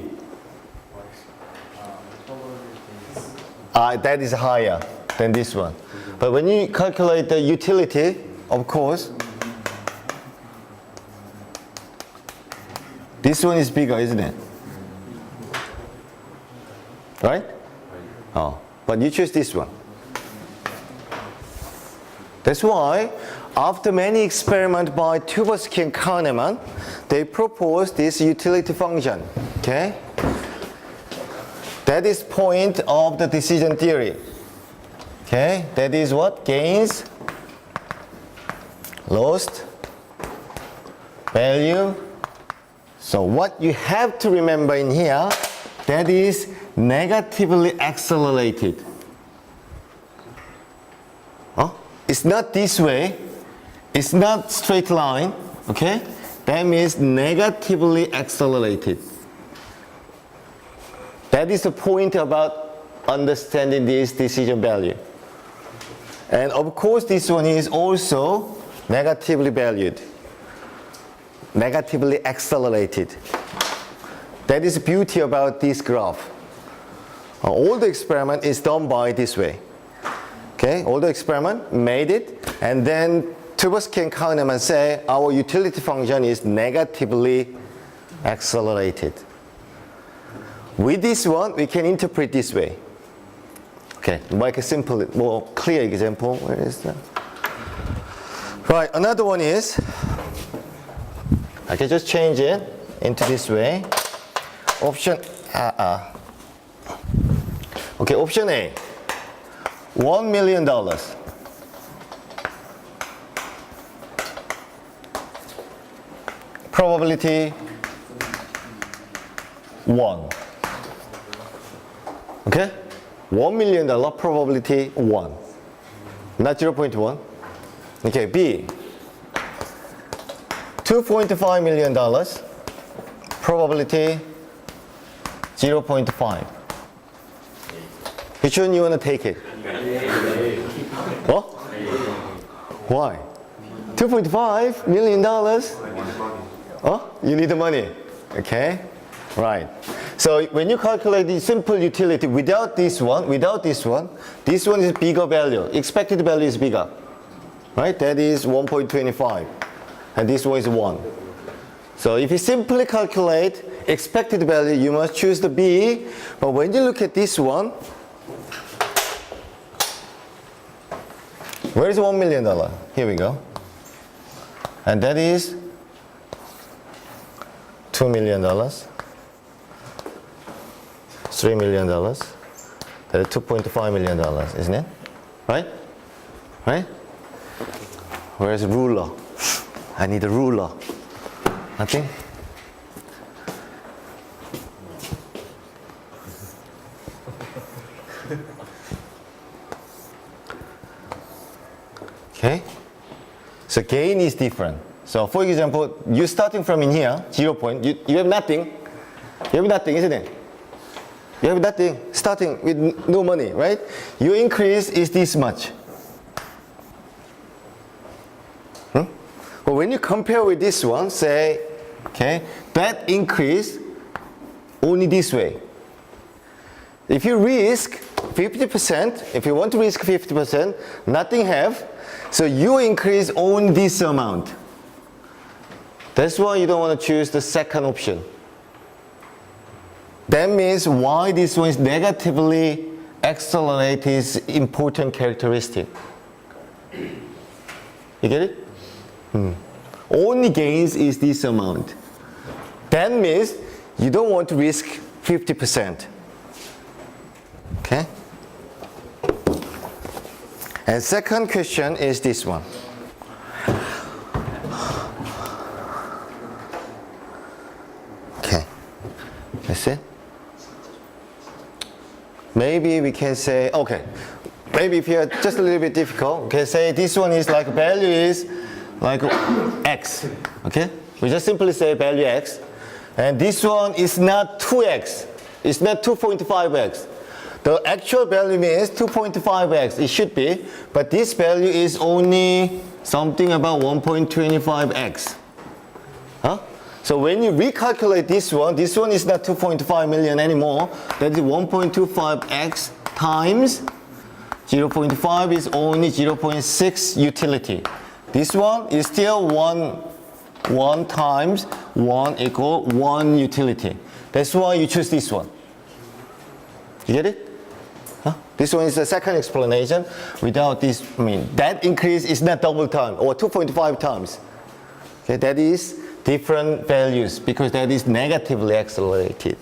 That is higher than this one. But when you calculate the utility, of course, this one is bigger, isn't it? Right? Oh, but you choose this one. That's why, after many experiments by Tversky and Kahneman, they proposed this utility function. Okay? That is point of the decision theory. Okay? That is what? Gains, lost, value. So what you have to remember in here, that is negatively accelerated. It's not this way. It's not straight line. Okay? That means negatively accelerated. That is the point about understanding this decision value. And of course, this one is also negatively valued, negatively accelerated. That is the beauty about this graph. All the experiment is done by this way. Okay, all the experiment made it, and then Tubus can count them and say our utility function is negatively accelerated. With this one, we can interpret this way. Okay, make a simple, more clear example. Where is that? Right, another one is, I can just change it into this way. Option, okay, option A, $1 million. Probability 1. Okay? $1 million probability 1. Not 0.1. Okay, B. $2.5 million probability 0.5. Which one you want to take it? What? Why? $2.5 million? Oh, you need the money. Okay? Right. So when you calculate the simple utility without this one is bigger value. Expected value is bigger. Right? That is 1.25. And this one is 1. So if you simply calculate expected value, you must choose the B. But when you look at this one, where is $1 million? Here we go. And that is $2 million. $3 million. That is $2.5 million, isn't it? Right? Right? Where's the ruler? I need a ruler. Nothing? Okay? So gain is different. So for example, you starting from in here, 0 point, you have nothing. You have nothing, isn't it? You have nothing, starting with no money, right? Your increase is this much. But when you compare with this one, say, okay, that increase only this way. If you risk 50%, if you want to risk 50%, nothing have, so you increase only this amount. That's why you don't want to choose the second option. That means why this one is negatively accelerated is important characteristic. You get it? Only gains is this amount. That means you don't want to risk 50%. Okay? And second question is this one. Okay. That's it. Maybe we can say, okay, maybe if you're just a little bit difficult, okay, say this one is like value is like x, okay? We just simply say value x. And this one is not 2x, it's not 2.5x. The actual value means 2.5x, it should be, but this value is only something about 1.25x. Huh? So when you recalculate this one is not 2.5 million anymore. That is 1.25x times 0.5 is only 0.6 utility. This one is still 1 times 1 equal 1 utility. That's why you choose this one. You get it? Huh? This one is the second explanation. Without this, I mean, that increase is not double time or 2.5 times. Okay, that is different values because that is negatively accelerated.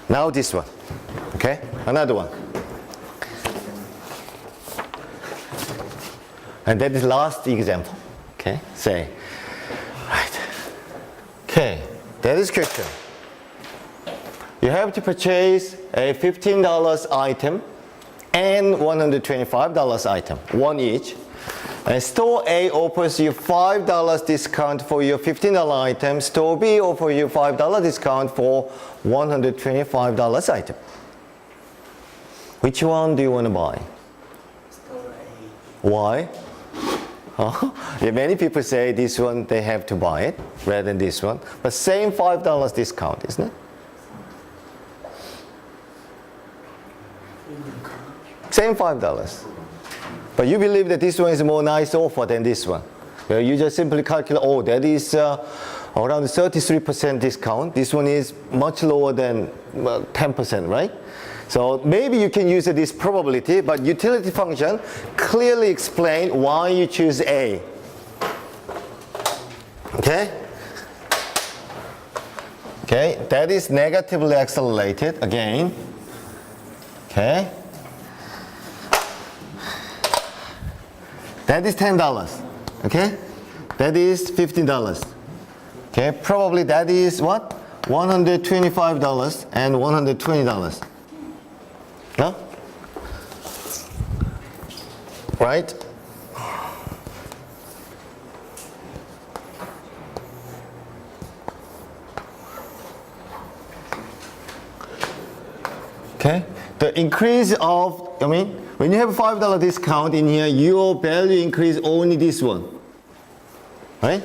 Now this one, okay, another one. And that is last example, okay, say, right, okay, that is question. You have to purchase a $15 item and $125 item, one each. And store A offers you $5 discount for your $15 item. Store B offers you $5 discount for $125 item. Which one do you want to buy? Store A. Why? Yeah, many people say this one they have to buy it rather than this one. But same $5 discount, isn't it? Same $5. But you believe that this one is a more nice offer than this one. Well, you just simply calculate, oh, that is around 33% discount. This one is much lower than 10%, right? So maybe you can use this probability, but utility function clearly explain why you choose A. Okay? Okay, that is negatively accelerated again. Okay? That is $10. Okay? That is $15. Okay, probably that is what? $125 and $120. No? Right? Okay? The increase of, when you have a $5 discount in here, your value increase only this one. Right?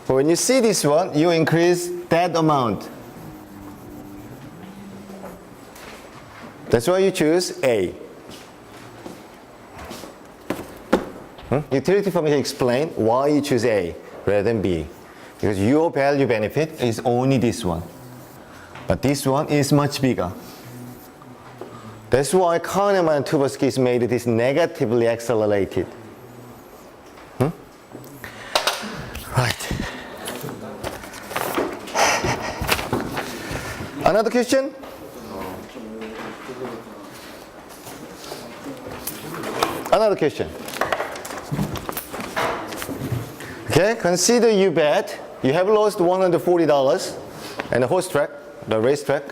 But when you see this one, you increase that amount. That's why you choose A. Utility function explain why you choose A rather than B. Because your value benefit is only this one. But this one is much bigger. That's why Kahneman and Tversky made this negatively accelerated. Right. Another question? Another question. Okay, consider you bet you have lost $140 in the horse track, the racetrack,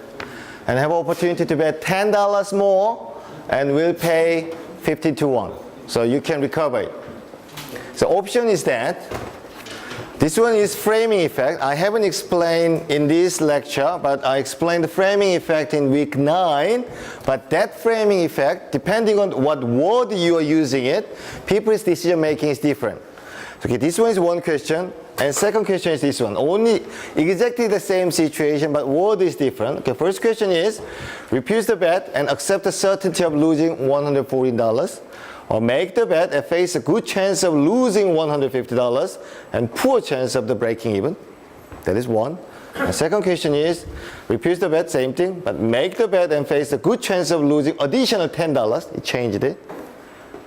and have opportunity to bet $10 more and will pay 50 to 1. So you can recover it. So option is that this one is framing effect. I haven't explained in this lecture, but I explained the framing effect in week 9. But that framing effect, depending on what word you are using it, people's decision making is different. Okay, this one is one question, and second question is this one. Only exactly the same situation, but word is different. Okay, first question is, refuse the bet and accept the certainty of losing $140. Or make the bet and face a good chance of losing $150 and poor chance of the breaking even. That is one. The second question is, refuse the bet, same thing, but make the bet and face a good chance of losing additional $10. It changed it.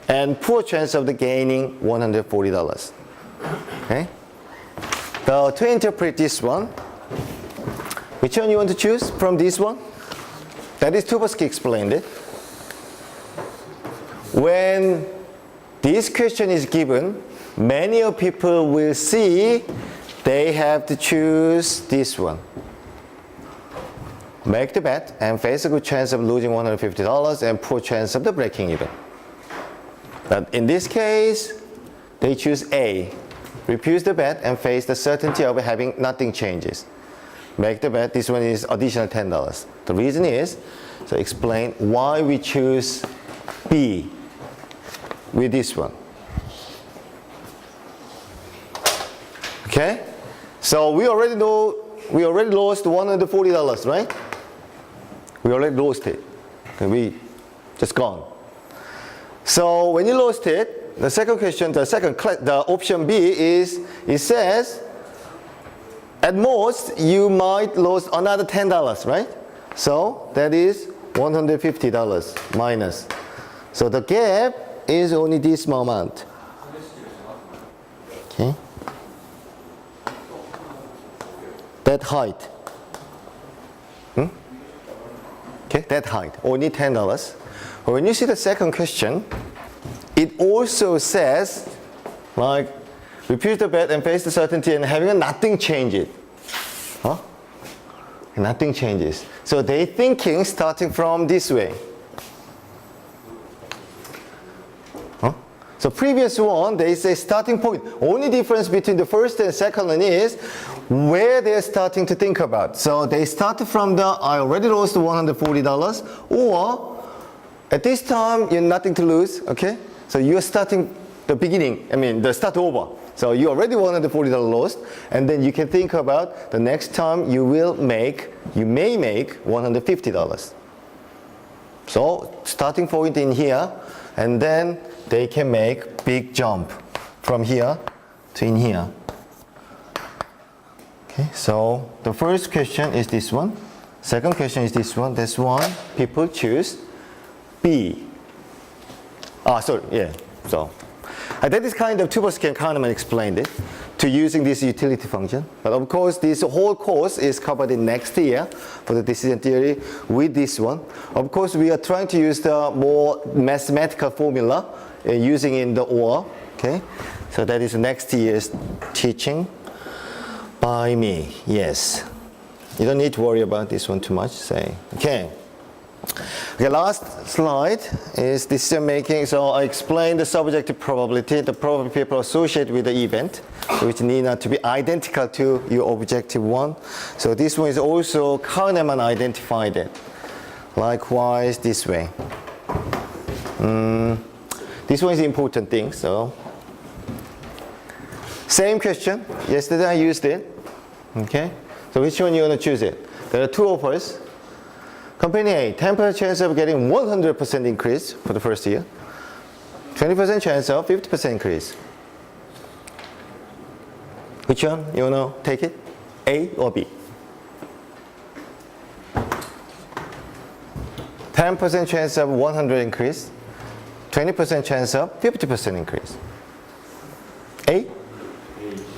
And poor chance of the gaining $140. Okay? So to interpret this one, which one you want to choose from this one? That is Tversky explained it. When this question is given, many of people will see they have to choose this one. Make the bet and face a good chance of losing $150 and poor chance of the breaking even. But in this case, they choose A. Refuse the bet and face the certainty of having nothing changes. Make the bet, this one is additional $10. The reason is, so explain why we choose B with this one. Okay? So we already know we already lost $140, right? We already lost it. Okay, we just gone. So when you lost it, the second question, the option B is, it says at most you might lose another $10, right? So that is $150 minus. So the gap is only this amount. Okay. That height. Okay, that height, only $10. But when you see the second question, it also says, like, refuse the bet and face the certainty and having nothing change it. Huh? Nothing changes. So they thinking starting from this way. So previous one, they say starting point. Only difference between the first and second one is where they're starting to think about. So they started from the, I already lost $140, or at this time, you have nothing to lose, okay? So you're starting the beginning, the start over. So you already $140 lost, and then you can think about the next time you may make $150. So starting point in here, and then they can make big jump from here to in here. Okay, so the first question is this one. Second question is this one. This one, people choose B. So that is kind of Tversky Kahneman explained it to using this utility function. But of course, this whole course is covered in next year for the decision theory with this one. Of course, we are trying to use the more mathematical formula using in the OR. Okay, so that is next year's teaching by me. Yes, you don't need to worry about this one too much. Say okay. Okay, last slide is decision making. So I explained the subjective probability, the probability people associated with the event, which need not to be identical to your objective one. So this one is also Kahneman identified it. Likewise, this way. This one is the important thing. So same question. Yesterday I used it. Okay. So which one you want to choose it? There are two offers. Company A, 10% chance of getting 100% increase for the first year. 20% chance of 50% increase. Which one you want to take it? A or B? 10% chance of 100 increase. 20% chance of 50% increase. A?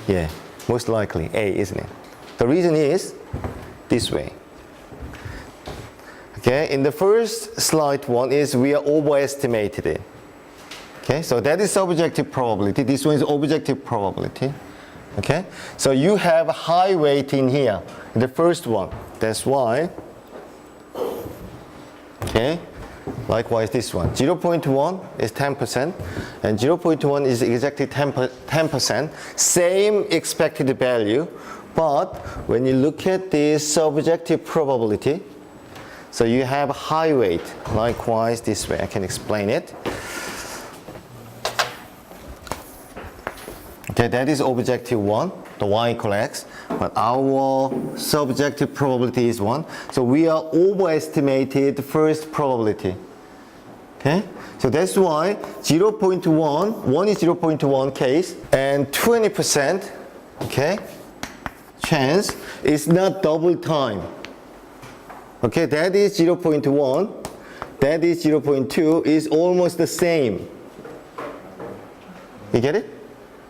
Yeah, most likely A, isn't it? The reason is this way. Okay, in the first slide one is we are overestimated it. Okay, so that is subjective probability. This one is objective probability. Okay, so you have a high weight in here, in the first one. That's why. Okay, likewise this one. 0.1 is 10%, and 0.1 is exactly 10%. Same expected value, but when you look at the subjective probability, so you have high weight. Likewise this way, I can explain it. Okay, that is objective 1, the y equals x, but our subjective probability is 1. So we are overestimated first probability. Okay, so that's why 0.1, 1 is 0.1 case, and 20%, okay, chance is not double time. Okay, that is 0.1, that is 0.2, is almost the same. You get it?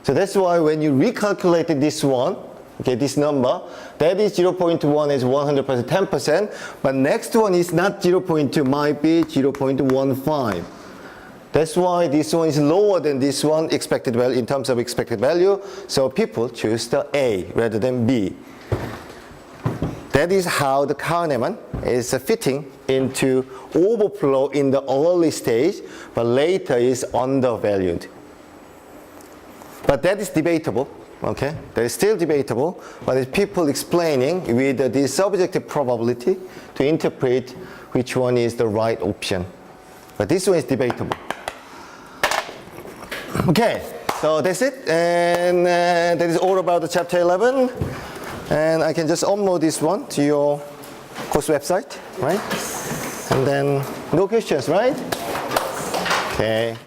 So that's why when you recalculated this one, okay, this number, that is 0.1 is 100%, 10%, but next one is not 0.2, might be 0.15. That's why this one is lower than this one expected value in terms of expected value, so people choose the A rather than B. That is how the Kahneman is fitting into overflow in the early stage, but later is undervalued. But that is debatable, okay? That is still debatable, but it's people explaining with the subjective probability to interpret which one is the right option. But this one is debatable. Okay, so that's it, and that is all about the chapter 11. And I can just upload this one to your course website, right? And then no questions, right? Okay.